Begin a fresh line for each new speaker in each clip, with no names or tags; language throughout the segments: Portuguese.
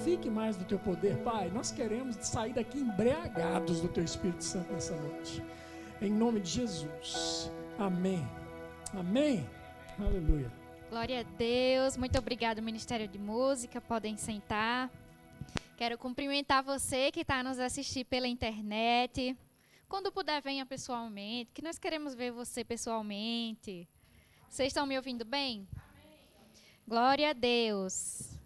testifique mais do teu poder, Pai. Nós queremos sair daqui embriagados do teu Espírito Santo nessa noite. Em nome de Jesus. Amém. Amém. Aleluia.
Glória a Deus. Muito obrigado, Ministério de Música. Podem sentar. Quero cumprimentar você que está nos assistindo pela internet. Quando puder, venha pessoalmente, que nós queremos ver você pessoalmente. Vocês estão me ouvindo bem? Glória a Deus.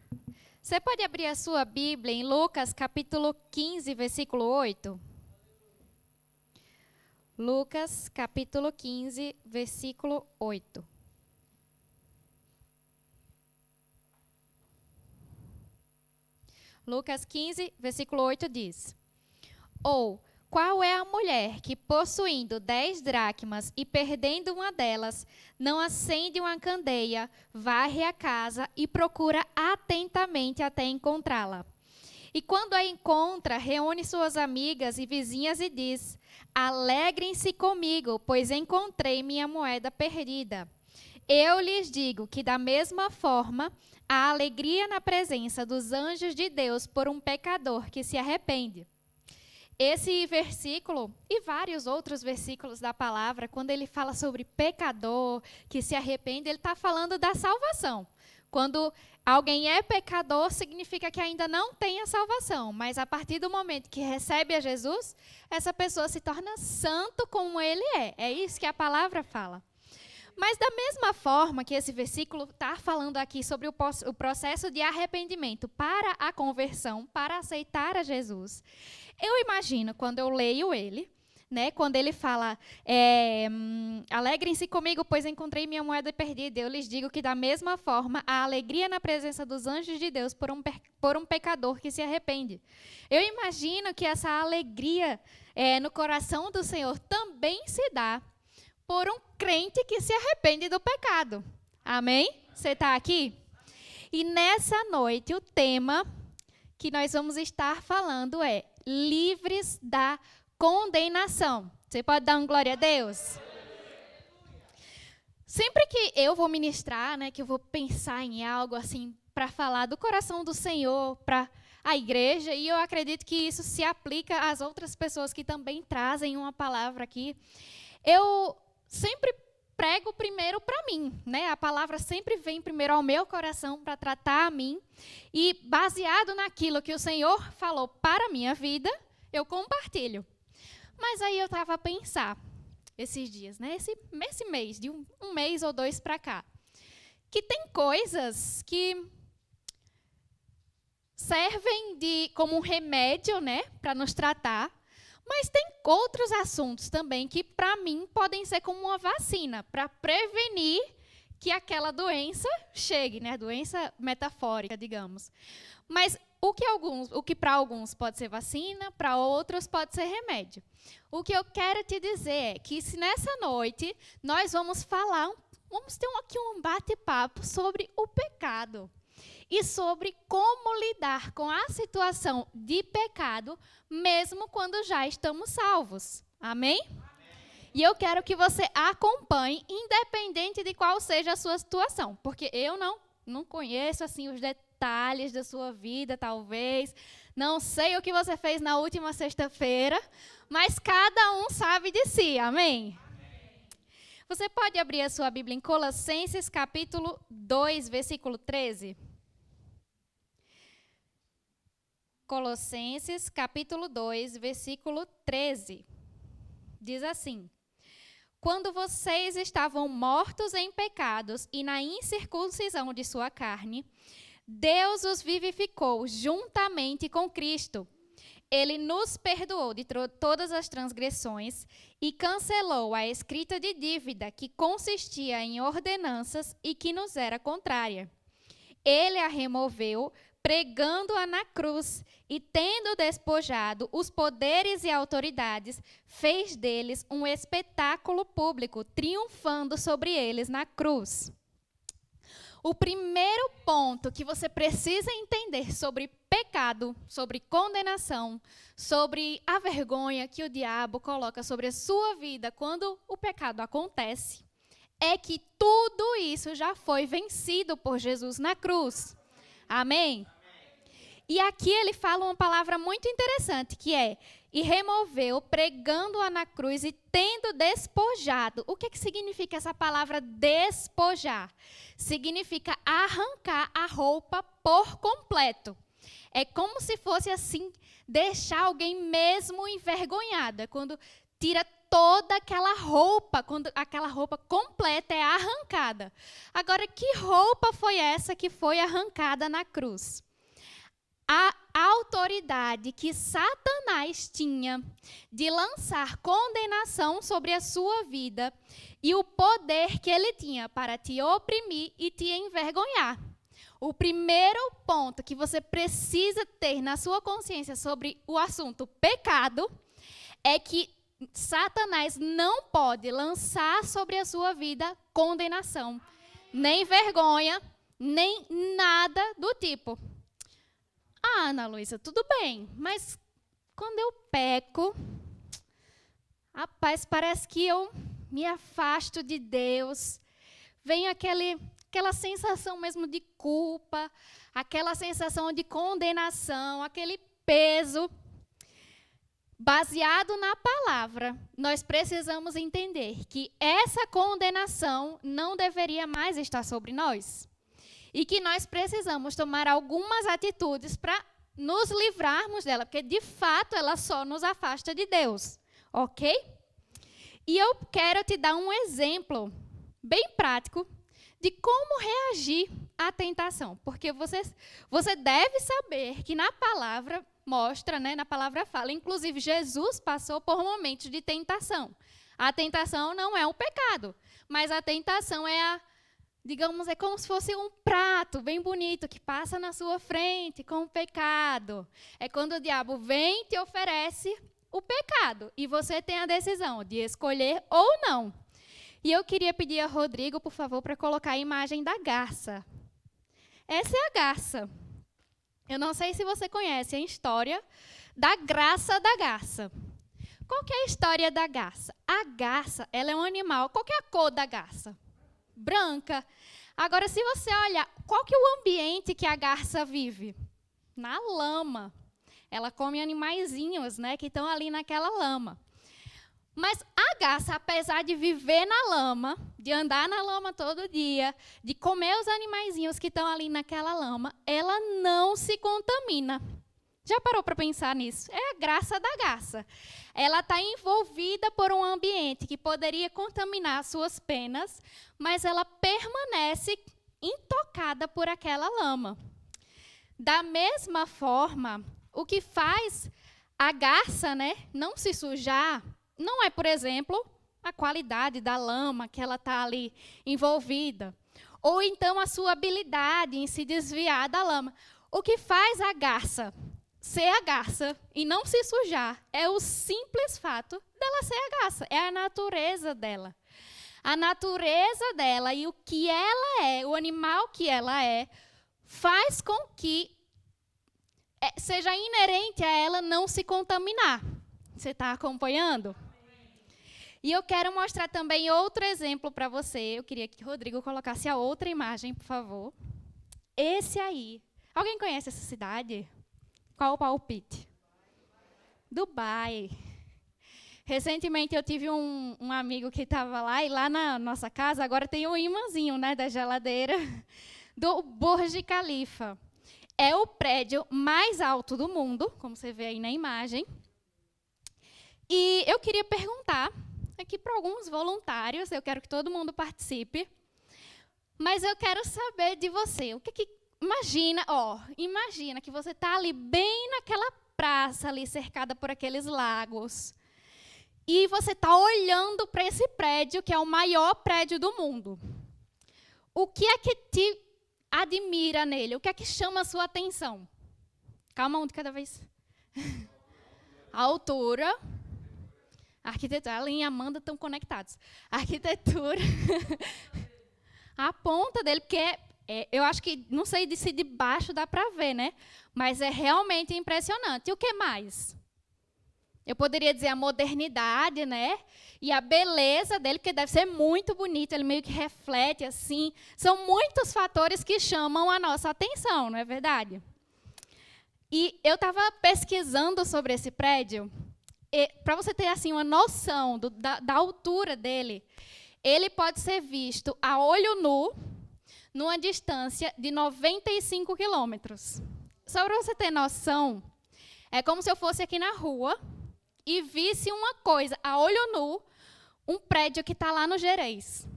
Você pode abrir a sua Bíblia em Lucas capítulo 15, versículo 8? Lucas capítulo 15, versículo 8. Lucas 15, versículo 8 diz: Ou, qual é a mulher que, possuindo 10 dracmas e perdendo uma delas, não acende uma candeia, varre a casa e procura atentamente até encontrá-la? E quando a encontra, reúne suas amigas e vizinhas e diz: Alegrem-se comigo, pois encontrei minha moeda perdida. Eu lhes digo que, da mesma forma, há alegria na presença dos anjos de Deus por um pecador que se arrepende. Esse versículo e vários outros versículos da palavra, quando ele fala sobre pecador que se arrepende, ele está falando da salvação. Quando alguém é pecador, significa que ainda não tem a salvação, mas a partir do momento que recebe a Jesus, essa pessoa se torna santo como ele é. É isso que a palavra fala. Mas da mesma forma que esse versículo está falando aqui sobre o processo de arrependimento para a conversão, para aceitar a Jesus, eu imagino, quando eu leio ele, né, quando ele fala, alegrem-se comigo, pois encontrei minha moeda perdida, eu lhes digo que da mesma forma há alegria na presença dos anjos de Deus por um pecador que se arrepende. Eu imagino que essa alegria no coração do Senhor também se dá por um crente que se arrepende do pecado. Amém? Você está aqui? E nessa noite o tema que nós vamos estar falando é livres da condenação. Você pode dar um glória a Deus? Sempre que eu vou ministrar, né, que eu vou pensar em algo assim para falar do coração do Senhor para a igreja, e eu acredito que isso se aplica às outras pessoas que também trazem uma palavra aqui, eu sempre prego primeiro para mim, né? A palavra sempre vem primeiro ao meu coração para tratar a mim, e baseado naquilo que o Senhor falou para a minha vida, eu compartilho. Mas aí eu estava a pensar, esses dias, né? Esse mês, de um mês ou dois para cá, que tem coisas que servem como um remédio, né? Para nos tratar, mas tem outros assuntos também que, para mim, podem ser como uma vacina, para prevenir que aquela doença chegue, né? Doença metafórica, digamos. Mas o que para alguns pode ser vacina, para outros pode ser remédio. O que eu quero te dizer é que se nessa noite nós vamos ter aqui um bate-papo sobre o pecado e sobre como lidar com a situação de pecado, mesmo quando já estamos salvos. Amém? E eu quero que você acompanhe, independente de qual seja a sua situação, porque eu não conheço assim os detalhes da sua vida, talvez. Não sei o que você fez na última sexta-feira, mas cada um sabe de si. Amém? Você pode abrir a sua Bíblia em Colossenses capítulo 2, versículo 13. Colossenses capítulo 2, versículo 13. Diz assim: Quando vocês estavam mortos em pecados e na incircuncisão de sua carne, Deus os vivificou juntamente com Cristo. Ele nos perdoou de todas as transgressões e cancelou a escrita de dívida que consistia em ordenanças e que nos era contrária. Ele a removeu, pregando-a na cruz, e tendo despojado os poderes e autoridades, fez deles um espetáculo público, triunfando sobre eles na cruz. O primeiro ponto que você precisa entender sobre pecado, sobre condenação, sobre a vergonha que o diabo coloca sobre a sua vida quando o pecado acontece, é que tudo isso já foi vencido por Jesus na cruz. Amém? E aqui ele fala uma palavra muito interessante, que é, e removeu, pregando-a na cruz e tendo despojado. O que significa essa palavra despojar? Significa arrancar a roupa por completo. É como se fosse assim, deixar alguém mesmo envergonhada, quando tira toda aquela roupa, quando aquela roupa completa é arrancada. Agora, que roupa foi essa que foi arrancada na cruz? A autoridade que Satanás tinha de lançar condenação sobre a sua vida e o poder que ele tinha para te oprimir e te envergonhar. O primeiro ponto que você precisa ter na sua consciência sobre o assunto pecado é que Satanás não pode lançar sobre a sua vida condenação, nem vergonha, nem nada do tipo. Ah, Ana Luísa, tudo bem, mas quando eu peco, rapaz, parece que eu me afasto de Deus, vem aquela sensação mesmo de culpa, aquela sensação de condenação, aquele peso. Baseado na palavra, nós precisamos entender que essa condenação não deveria mais estar sobre nós. E que nós precisamos tomar algumas atitudes para nos livrarmos dela, porque de fato ela só nos afasta de Deus, ok? E eu quero te dar um exemplo bem prático de como reagir à tentação, porque você deve saber que na palavra mostra, né, na palavra fala, inclusive Jesus passou por momentos de tentação. A tentação não é um pecado, mas a tentação é digamos, é como se fosse um prato bem bonito que passa na sua frente com o pecado. É quando o diabo vem e te oferece o pecado e você tem a decisão de escolher ou não. E eu queria pedir a Rodrigo, por favor, para colocar a imagem da garça. Essa é a garça. Eu não sei se você conhece a história da graça da garça. Qual que é a história da garça? A garça, ela é um animal. Qual que é a cor da garça? Branca. Agora, se você olhar, qual que é o ambiente que a garça vive? Na lama. Ela come animaizinhos, né, que estão ali naquela lama. Mas a garça, apesar de viver na lama, de andar na lama todo dia, de comer os animaizinhos que estão ali naquela lama, ela não se contamina. Já parou para pensar nisso? É a graça da garça. Ela está envolvida por um ambiente que poderia contaminar suas penas, mas ela permanece intocada por aquela lama. Da mesma forma, o que faz a garça, né, não se sujar, não é, por exemplo, a qualidade da lama que ela está ali envolvida, ou então a sua habilidade em se desviar da lama. O que faz a garça ser a garça e não se sujar é o simples fato dela ser a garça, é a natureza dela. A natureza dela e o que ela é, o animal que ela é, faz com que seja inerente a ela não se contaminar. Você está acompanhando? E eu quero mostrar também outro exemplo para você. Eu queria que o Rodrigo colocasse a outra imagem, por favor. Esse aí. Alguém conhece essa cidade? Qual o palpite? Dubai. Recentemente eu tive um amigo que estava lá, e lá na nossa casa agora tem um imãzinho, né, da geladeira, do Burj Khalifa. É o prédio mais alto do mundo, como você vê aí na imagem. E eu queria perguntar aqui para alguns voluntários, eu quero que todo mundo participe, mas eu quero saber de você, o que imagina que você está ali bem naquela praça ali cercada por aqueles lagos e você está olhando para esse prédio que é o maior prédio do mundo. O que é que te admira nele? O que é que chama a sua atenção? Calma, um de cada vez. A altura, a arquitetura, ela e a Amanda estão conectados. A arquitetura, a ponta dele, porque eu acho que, não sei se de baixo dá para ver, né? Mas é realmente impressionante. E o que mais? Eu poderia dizer a modernidade, né? E a beleza dele, porque deve ser muito bonito, ele meio que reflete assim. São muitos fatores que chamam a nossa atenção, não é verdade? E eu estava pesquisando sobre esse prédio, para você ter assim, uma noção da altura dele. Ele pode ser visto a olho nu, numa distância de 95 quilômetros. Só para você ter noção, é como se eu fosse aqui na rua e visse uma coisa a olho nu, um prédio que está lá no Gerês.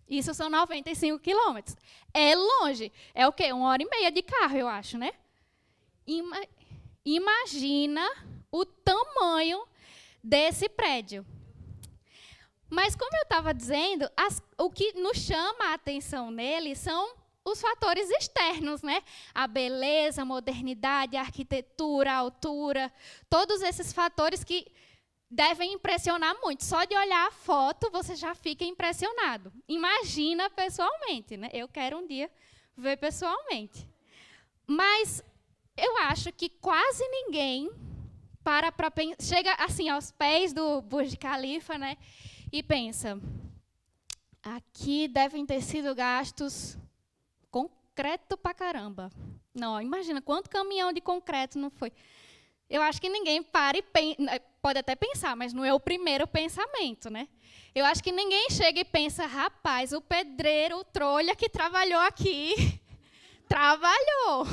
Isso são 95 quilômetros. É longe. É o quê? 1h30 de carro, eu acho, né? Imagina o tamanho desse prédio. Mas, como eu estava dizendo, o que nos chama a atenção nele são os fatores externos, né? A beleza, a modernidade, a arquitetura, a altura, todos esses fatores que devem impressionar muito. Só de olhar a foto, você já fica impressionado. Imagina pessoalmente, né? Eu quero um dia ver pessoalmente. Mas eu acho que quase ninguém chega assim aos pés do Burj Khalifa, né? E pensa, aqui devem ter sido gastos concreto pra caramba. Não, imagina quanto caminhão de concreto não foi. Eu acho que ninguém para e pode até pensar, mas não é o primeiro pensamento, né? Eu acho que ninguém chega e pensa, rapaz, o pedreiro, o trolha que trabalhou aqui, trabalhou.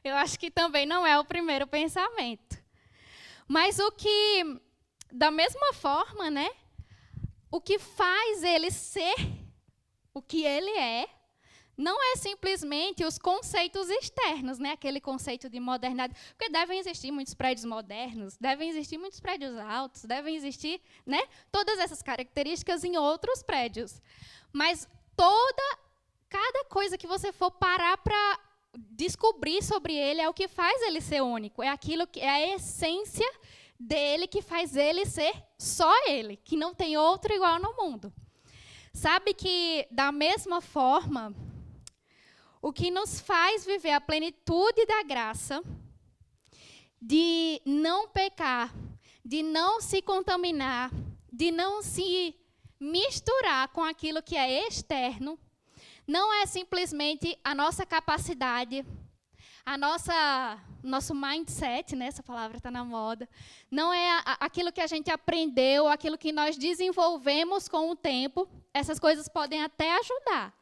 Eu acho que também não é o primeiro pensamento. Mas da mesma forma, né? O que faz ele ser o que ele é, não é simplesmente os conceitos externos, né? Aquele conceito de modernidade. Porque devem existir muitos prédios modernos, devem existir muitos prédios altos, devem existir, né? Todas essas características em outros prédios. Mas cada coisa que você for parar para descobrir sobre ele é o que faz ele ser único. É aquilo que é a essência dele que faz ele ser só ele, que não tem outro igual no mundo. Sabe que, da mesma forma, o que nos faz viver a plenitude da graça, de não pecar, de não se contaminar, de não se misturar com aquilo que é externo, não é simplesmente a nossa capacidade, nosso mindset, né, essa palavra está na moda, não é aquilo que a gente aprendeu, aquilo que nós desenvolvemos com o tempo. Essas coisas podem até ajudar.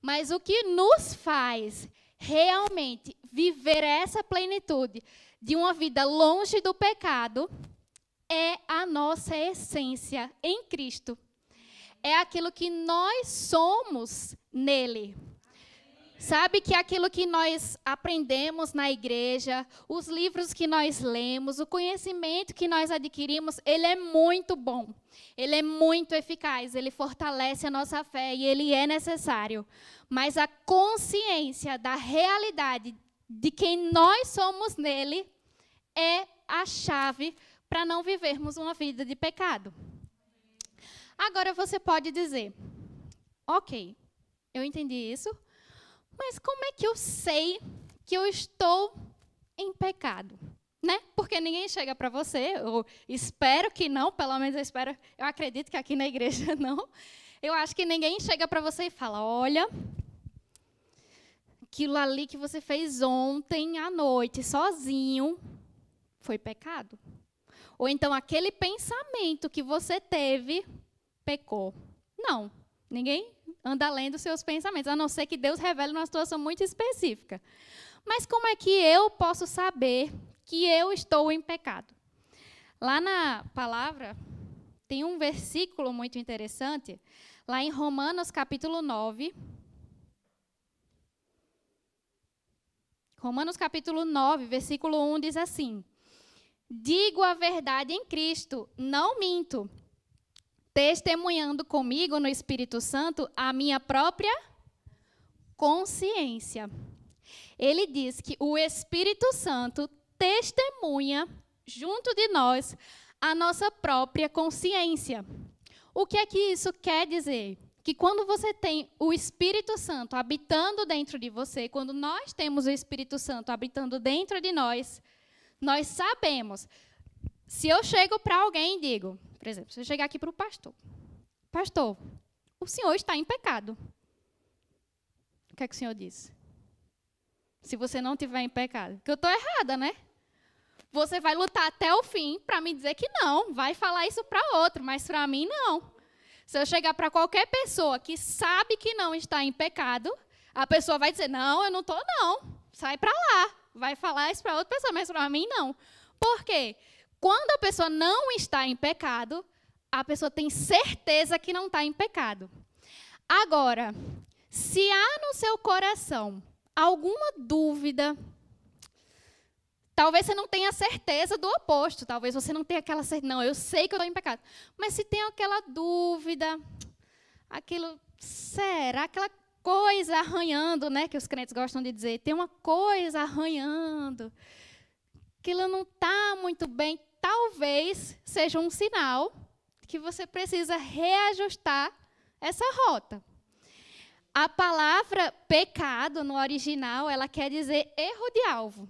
Mas o que nos faz realmente viver essa plenitude de uma vida longe do pecado é a nossa essência em Cristo. É aquilo que nós somos nele. Sabe que aquilo que nós aprendemos na igreja, os livros que nós lemos, o conhecimento que nós adquirimos, ele é muito bom. Ele é muito eficaz, ele fortalece a nossa fé e ele é necessário. Mas a consciência da realidade de quem nós somos nele é a chave para não vivermos uma vida de pecado. Agora você pode dizer, ok, eu entendi isso, mas como é que eu sei que eu estou em pecado? Né? Porque ninguém chega para você, eu espero que não, pelo menos eu acredito que aqui na igreja não. Eu acho que ninguém chega para você e fala, olha, aquilo ali que você fez ontem à noite, sozinho, foi pecado. Ou então aquele pensamento que você teve, pecou. Não, ninguém anda lendo seus pensamentos, a não ser que Deus revele uma situação muito específica. Mas como é que eu posso saber que eu estou em pecado? Lá na palavra, tem um versículo muito interessante, lá em Romanos capítulo 9. Romanos capítulo 9, versículo 1 diz assim: digo a verdade em Cristo, não minto, testemunhando comigo no Espírito Santo a minha própria consciência. Ele diz que o Espírito Santo testemunha junto de nós a nossa própria consciência. O que é que isso quer dizer? Que quando você tem o Espírito Santo habitando dentro de você, quando nós temos o Espírito Santo habitando dentro de nós, nós sabemos. Se eu chego para alguém e digo, por exemplo, se eu chegar aqui para o pastor, pastor, o senhor está em pecado. O que é que o senhor diz? se você não estiver em pecado. Porque eu estou errada, né? Você vai lutar até o fim para me dizer que não. Vai falar isso para outro, mas para mim não. Se eu chegar para qualquer pessoa que sabe que não está em pecado, a pessoa vai dizer, não, eu não estou não. Sai para lá. Vai falar isso para outra pessoa, mas para mim não. Por quê? Quando a pessoa não está em pecado, a pessoa tem certeza que não está em pecado. Agora, se há no seu coração alguma dúvida, talvez você não tenha certeza do oposto, talvez você não tenha aquela certeza, não, eu sei que eu estou em pecado. Mas se tem aquela dúvida, aquilo, será, aquela coisa arranhando, né, que os crentes gostam de dizer, tem uma coisa arranhando, aquilo não está muito bem, talvez seja um sinal que você precisa reajustar essa rota. A palavra pecado, no original, ela quer dizer erro de alvo.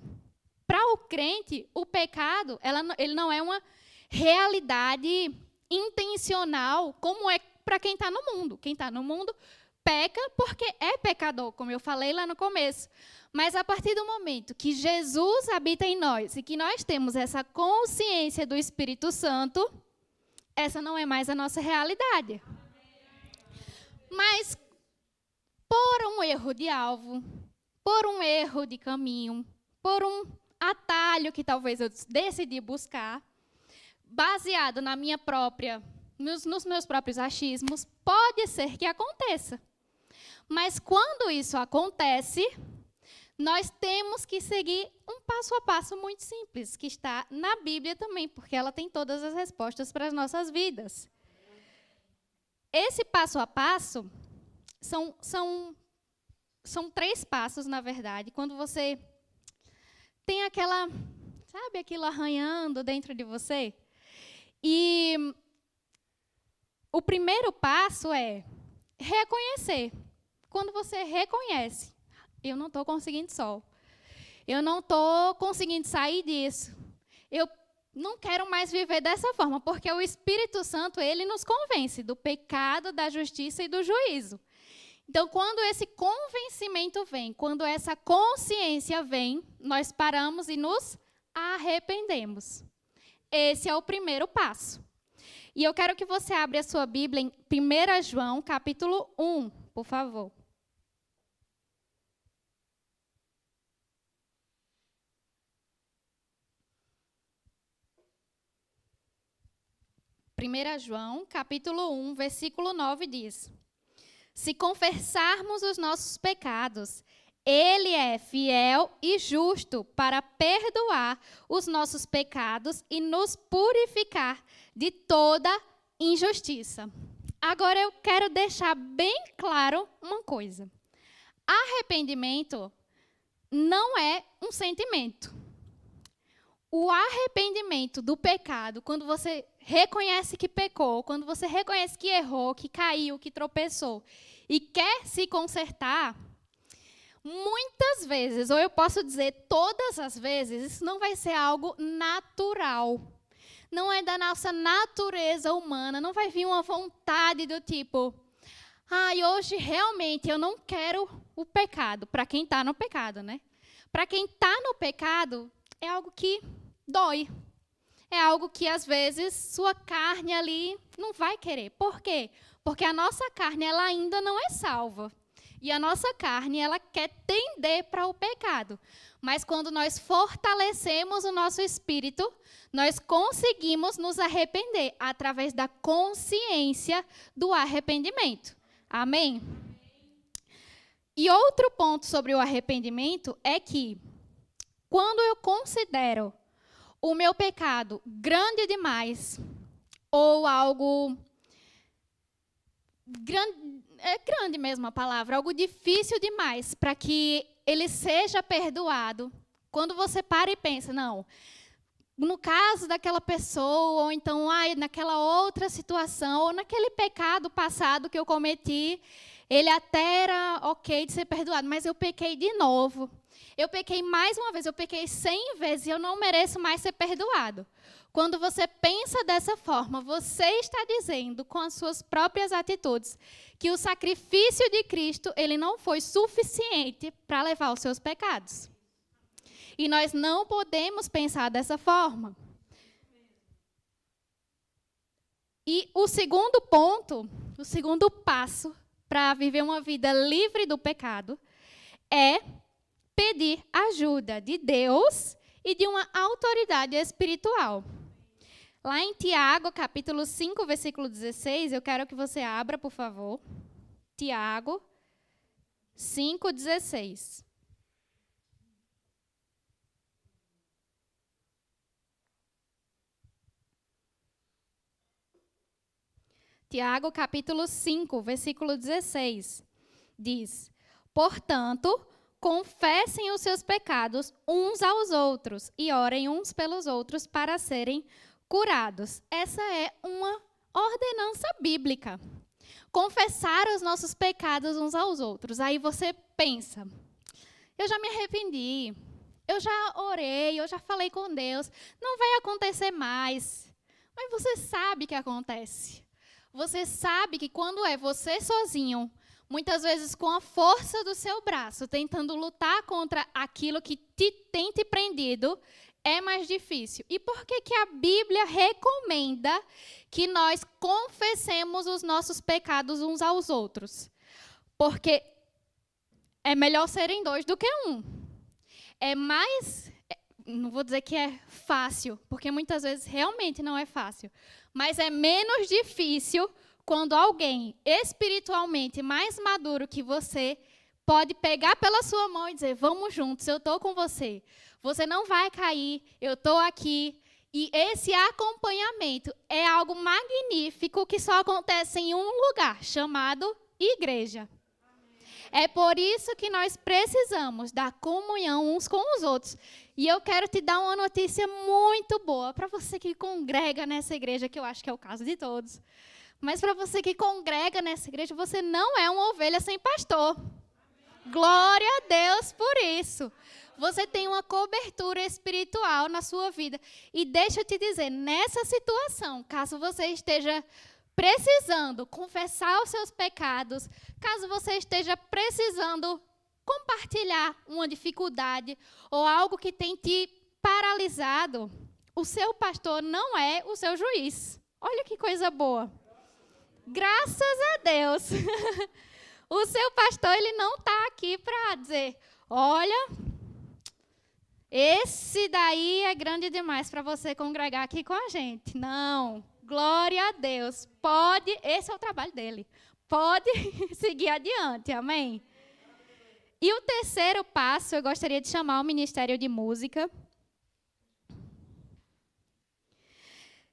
Para o crente, o pecado, ele não é uma realidade intencional, como é para quem está no mundo. Quem está no mundo peca porque é pecador, como eu falei lá no começo. Mas a partir do momento que Jesus habita em nós e que nós temos essa consciência do Espírito Santo, essa não é mais a nossa realidade. Mas por um erro de alvo, por um erro de caminho, por um atalho que talvez eu decidi buscar, baseado na minha própria, nos meus próprios achismos, pode ser que aconteça. Mas quando isso acontece, nós temos que seguir um passo a passo muito simples, que está na Bíblia também, porque ela tem todas as respostas para as nossas vidas. Esse passo a passo são 3 passos, na verdade, quando você tem aquilo arranhando dentro de você. E o primeiro passo é reconhecer. Quando você reconhece, eu não estou conseguindo só. Eu não estou conseguindo sair disso. Eu não quero mais viver dessa forma, porque o Espírito Santo, ele nos convence do pecado, da justiça e do juízo. Então, quando esse convencimento vem, quando essa consciência vem, nós paramos e nos arrependemos. Esse é o primeiro passo. E eu quero que você abra a sua Bíblia em 1 João, capítulo 1, por favor. João, capítulo 1, versículo 9 diz: se confessarmos os nossos pecados, Ele é fiel e justo para perdoar os nossos pecados e nos purificar de toda injustiça. Agora eu quero deixar bem claro uma coisa. Arrependimento não é um sentimento. O arrependimento do pecado, quando você reconhece que pecou, quando você reconhece que errou, que caiu, que tropeçou e quer se consertar, muitas vezes, ou eu posso dizer todas as vezes, isso não vai ser algo natural. Não é da nossa natureza humana, não vai vir uma vontade do tipo, hoje realmente eu não quero o pecado, para quem está no pecado, né? Para quem está no pecado, é algo que dói. É algo que, às vezes, sua carne ali não vai querer. Por quê? Porque a nossa carne, ela ainda não é salva. E a nossa carne, ela quer tender para o pecado. Mas quando nós fortalecemos o nosso espírito, nós conseguimos nos arrepender através da consciência do arrependimento. Amém? E outro ponto sobre o arrependimento é que, quando eu considero o meu pecado grande demais, ou algo grande mesmo a palavra, algo difícil demais para que ele seja perdoado, quando você para e pensa, não, no caso daquela pessoa, ou então naquela outra situação, ou naquele pecado passado que eu cometi, ele até era ok de ser perdoado, mas eu pequei de novo. eu pequei mais uma vez, eu pequei 100 vezes e eu não mereço mais ser perdoado. Quando você pensa dessa forma, você está dizendo com as suas próprias atitudes que o sacrifício de Cristo, ele não foi suficiente para levar os seus pecados. E nós não podemos pensar dessa forma. E o segundo ponto, o segundo passo para viver uma vida livre do pecado é pedir ajuda de Deus e de uma autoridade espiritual. Lá em Tiago, capítulo 5, versículo 16, eu quero que você abra, por favor. Tiago 5, 16. Tiago, capítulo 5, versículo 16, diz: portanto, confessem os seus pecados uns aos outros e orem uns pelos outros para serem curados. Essa é uma ordenança bíblica. Confessar os nossos pecados uns aos outros. Aí você pensa, eu já me arrependi, eu já orei, eu já falei com Deus, não vai acontecer mais. Mas você sabe que acontece. Você sabe que quando é você sozinho, muitas vezes com a força do seu braço, tentando lutar contra aquilo que tem te prendido, é mais difícil. E por que que a Bíblia recomenda que nós confessemos os nossos pecados uns aos outros? Porque é melhor serem dois do que um. É mais, não vou dizer que é fácil, porque muitas vezes realmente não é fácil, mas é menos difícil quando alguém espiritualmente mais maduro que você pode pegar pela sua mão e dizer, vamos juntos, eu estou com você. Você não vai cair, eu estou aqui. E esse acompanhamento é algo magnífico que só acontece em um lugar, chamado igreja. É por isso que nós precisamos da comunhão uns com os outros. E eu quero te dar uma notícia muito boa para você que congrega nessa igreja, que eu acho que é o caso de todos. Mas para você que congrega nessa igreja, você não é uma ovelha sem pastor. Glória a Deus por isso. Você tem uma cobertura espiritual na sua vida. E deixa eu te dizer, nessa situação, caso você esteja precisando confessar os seus pecados, caso você esteja precisando compartilhar uma dificuldade ou algo que tem te paralisado, o seu pastor não é o seu juiz. Olha que coisa boa. Graças a Deus. O seu pastor, ele não está aqui para dizer, olha, esse daí é grande demais para você congregar aqui com a gente. Não. Glória a Deus. Pode, esse é o trabalho dele. Pode seguir adiante, amém? E o terceiro passo, eu gostaria de chamar o Ministério de Música.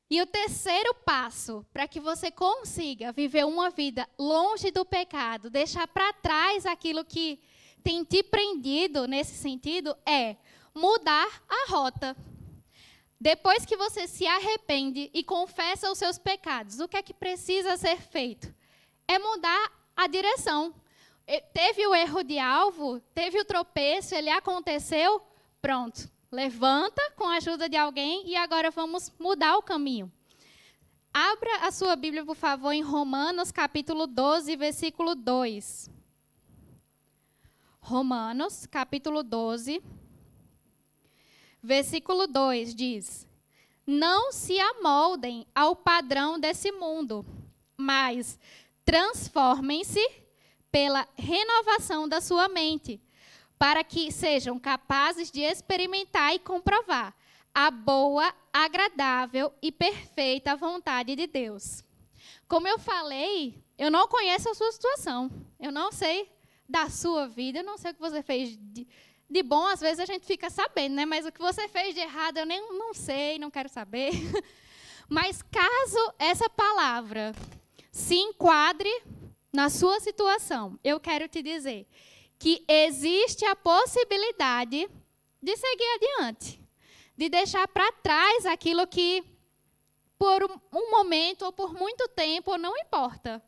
E o terceiro passo, para que você consiga viver uma vida longe do pecado, deixar para trás aquilo que tem te prendido nesse sentido, é mudar a rota. Depois que você se arrepende e confessa os seus pecados, o que é que precisa ser feito? É mudar a direção. Teve o erro de alvo, teve o tropeço, ele aconteceu, pronto. Levanta com a ajuda de alguém e agora vamos mudar o caminho. Abra a sua Bíblia, por favor, em Romanos, capítulo 12, versículo 2. Romanos, capítulo 12, versículo 2 diz: não se amoldem ao padrão desse mundo, mas transformem-se pela renovação da sua mente, para que sejam capazes de experimentar e comprovar a boa, agradável e perfeita vontade de Deus. Como eu falei, eu não conheço a sua situação, eu não sei da sua vida, eu não sei o que você fez de bom, às vezes a gente fica sabendo, né? Mas o que você fez de errado eu nem não sei, não quero saber. Mas caso essa palavra se enquadre na sua situação, eu quero te dizer que existe a possibilidade de seguir adiante, de deixar para trás aquilo que por um momento ou por muito tempo, não importa,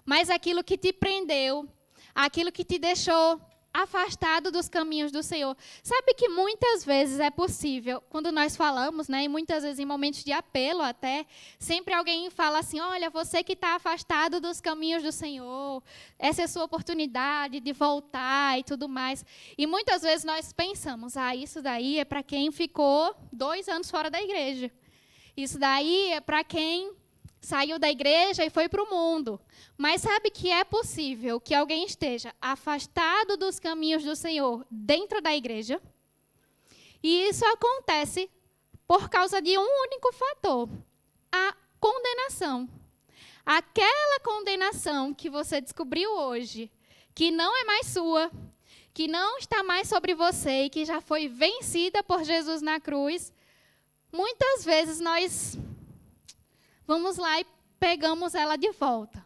mas aquilo que te prendeu, aquilo que te deixou afastado dos caminhos do Senhor. Sabe que muitas vezes é possível, quando nós falamos, né, e muitas vezes em momentos de apelo até, sempre alguém fala assim, olha, você que está afastado dos caminhos do Senhor, essa é a sua oportunidade de voltar e tudo mais. E muitas vezes nós pensamos, isso daí é para quem ficou 2 anos fora da igreja. Isso daí é para quem saiu da igreja e foi para o mundo. Mas sabe que é possível que alguém esteja afastado dos caminhos do Senhor dentro da igreja? E isso acontece por causa de um único fator: a condenação. Aquela condenação que você descobriu hoje, que não é mais sua, que não está mais sobre você e que já foi vencida por Jesus na cruz, muitas vezes nós vamos lá e pegamos ela de volta.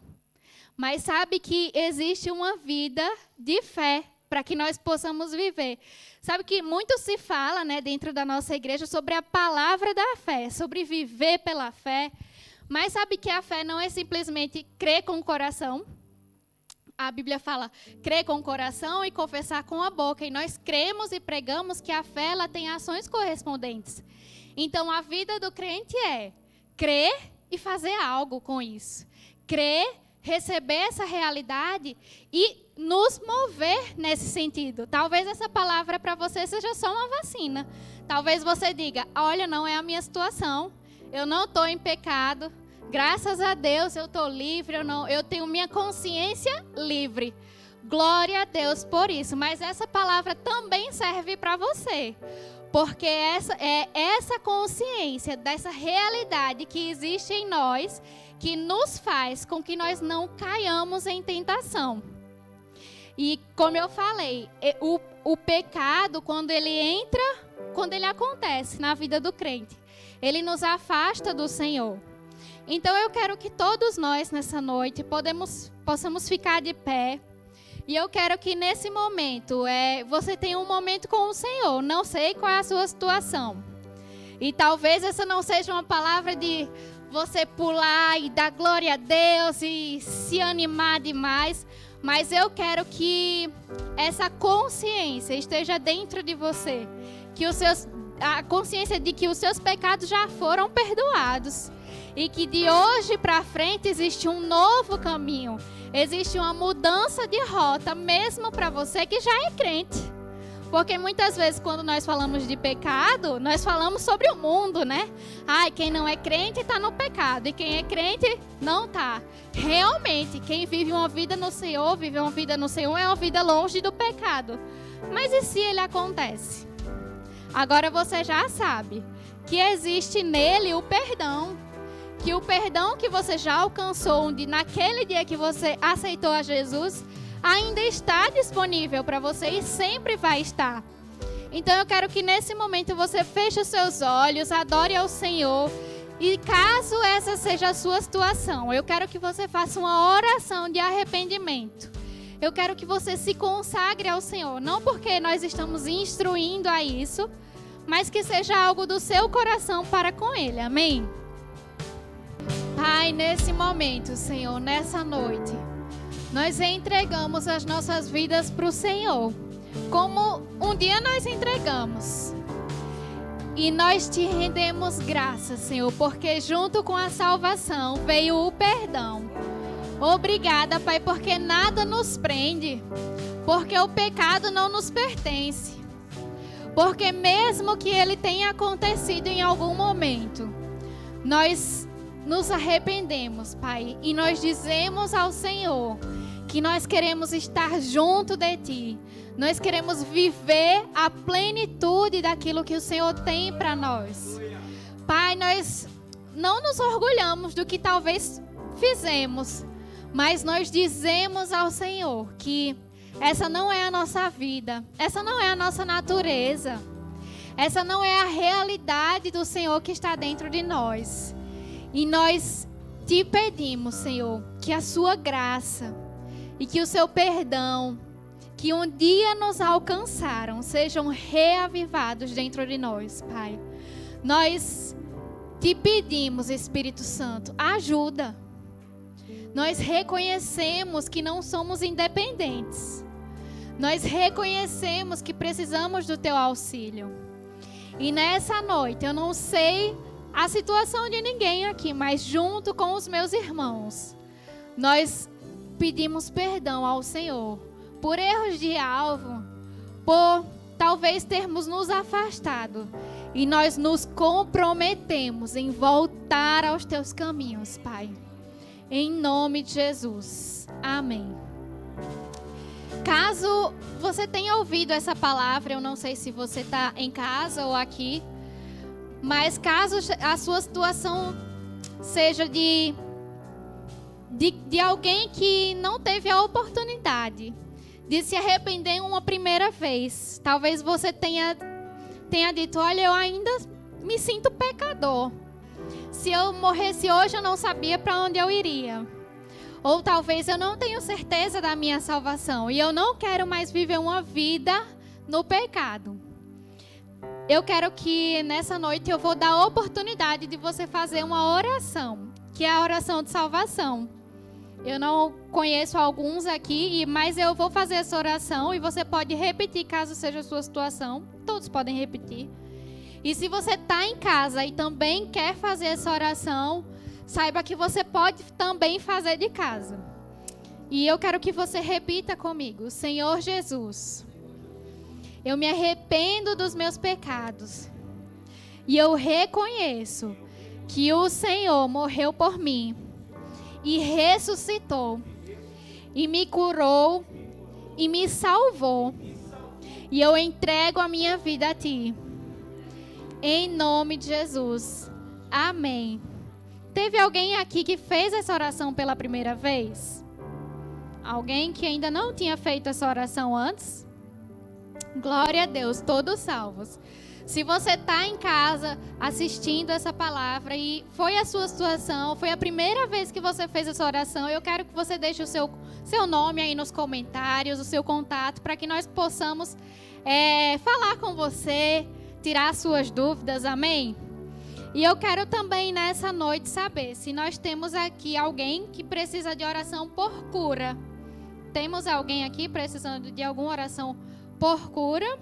Mas sabe que existe uma vida de fé para que nós possamos viver. Sabe que muito se fala, né, dentro da nossa igreja sobre a palavra da fé, sobre viver pela fé. Mas sabe que a fé não é simplesmente crer com o coração. A Bíblia fala crer com o coração e confessar com a boca. E nós cremos e pregamos que a fé ela tem ações correspondentes. Então a vida do crente é crer e fazer algo com isso. Crer, receber essa realidade e nos mover nesse sentido. Talvez essa palavra para você seja só uma vacina. Talvez você diga, olha, não é a minha situação. Eu não estou em pecado. Graças a Deus eu estou livre. Eu tenho minha consciência livre. Glória a Deus por isso. Mas essa palavra também serve para você. Porque essa consciência dessa realidade que existe em nós, que nos faz com que nós não caiamos em tentação. E como eu falei, o pecado, quando ele acontece na vida do crente, ele nos afasta do Senhor. Então eu quero que todos nós nessa noite possamos ficar de pé. E eu quero que nesse momento, você tenha um momento com o Senhor. Não sei qual é a sua situação. E talvez essa não seja uma palavra de você pular e dar glória a Deus e se animar demais. Mas eu quero que essa consciência esteja dentro de você. A consciência de que os seus pecados já foram perdoados. E que de hoje para frente existe um novo caminho. Existe uma mudança de rota, mesmo para você que já é crente. Porque muitas vezes, quando nós falamos de pecado, nós falamos sobre o mundo, né? Quem não é crente está no pecado. E quem é crente não está. Realmente, quem vive uma vida no Senhor, é uma vida longe do pecado. Mas e se ele acontece? Agora você já sabe que existe nele o perdão. Que o perdão que você já alcançou naquele dia que você aceitou a Jesus ainda está disponível para você e sempre vai estar. Então eu quero que nesse momento você feche os seus olhos, adore ao Senhor. E caso essa seja a sua situação, eu quero que você faça uma oração de arrependimento. Eu quero que você se consagre ao Senhor. Não porque nós estamos instruindo a isso, mas que seja algo do seu coração para com Ele. Amém? Pai, nesse momento, Senhor, nessa noite, nós entregamos as nossas vidas para o Senhor, como um dia nós entregamos. E nós te rendemos graças, Senhor, porque junto com a salvação veio o perdão. Obrigada, Pai, porque nada nos prende, porque o pecado não nos pertence. Porque mesmo que ele tenha acontecido em algum momento, nós nos arrependemos, Pai, e nós dizemos ao Senhor que nós queremos estar junto de Ti. Nós queremos viver a plenitude daquilo que o Senhor tem para nós. Pai, nós não nos orgulhamos do que talvez fizemos, mas nós dizemos ao Senhor que essa não é a nossa vida, essa não é a nossa natureza, essa não é a realidade do Senhor que está dentro de nós. E nós te pedimos, Senhor, que a sua graça e que o seu perdão, que um dia nos alcançaram, sejam reavivados dentro de nós, Pai. Nós te pedimos, Espírito Santo, ajuda. Nós reconhecemos que não somos independentes. Nós reconhecemos que precisamos do teu auxílio. E nessa noite, eu não sei a situação de ninguém aqui, mas junto com os meus irmãos, nós pedimos perdão ao Senhor por erros de alvo, por talvez termos nos afastado. E nós nos comprometemos em voltar aos teus caminhos, Pai. Em nome de Jesus. Amém. Caso você tenha ouvido essa palavra, eu não sei se você está em casa ou aqui, mas caso a sua situação seja de alguém que não teve a oportunidade de se arrepender uma primeira vez, talvez você tenha dito, olha, eu ainda me sinto pecador. Se eu morresse hoje, eu não sabia para onde eu iria. Ou talvez eu não tenho certeza da minha salvação e eu não quero mais viver uma vida no pecado. Eu quero que nessa noite eu vou dar a oportunidade de você fazer uma oração, que é a oração de salvação. Eu não conheço alguns aqui, mas eu vou fazer essa oração e você pode repetir caso seja a sua situação. Todos podem repetir. E se você está em casa e também quer fazer essa oração, saiba que você pode também fazer de casa. E eu quero que você repita comigo. Senhor Jesus, eu me arrependo dos meus pecados. E eu reconheço que o Senhor morreu por mim. E ressuscitou. E me curou. E me salvou. E eu entrego a minha vida a Ti. Em nome de Jesus. Amém. Teve alguém aqui que fez essa oração pela primeira vez? Alguém que ainda não tinha feito essa oração antes? Glória a Deus, todos salvos. Se você está em casa assistindo essa palavra e foi a sua situação, foi a primeira vez que você fez essa oração, eu quero que você deixe o seu nome aí nos comentários, o seu contato, para que nós possamos falar com você, tirar suas dúvidas, amém? E eu quero também nessa noite saber se nós temos aqui alguém que precisa de oração por cura. Temos alguém aqui precisando de alguma oração por cura?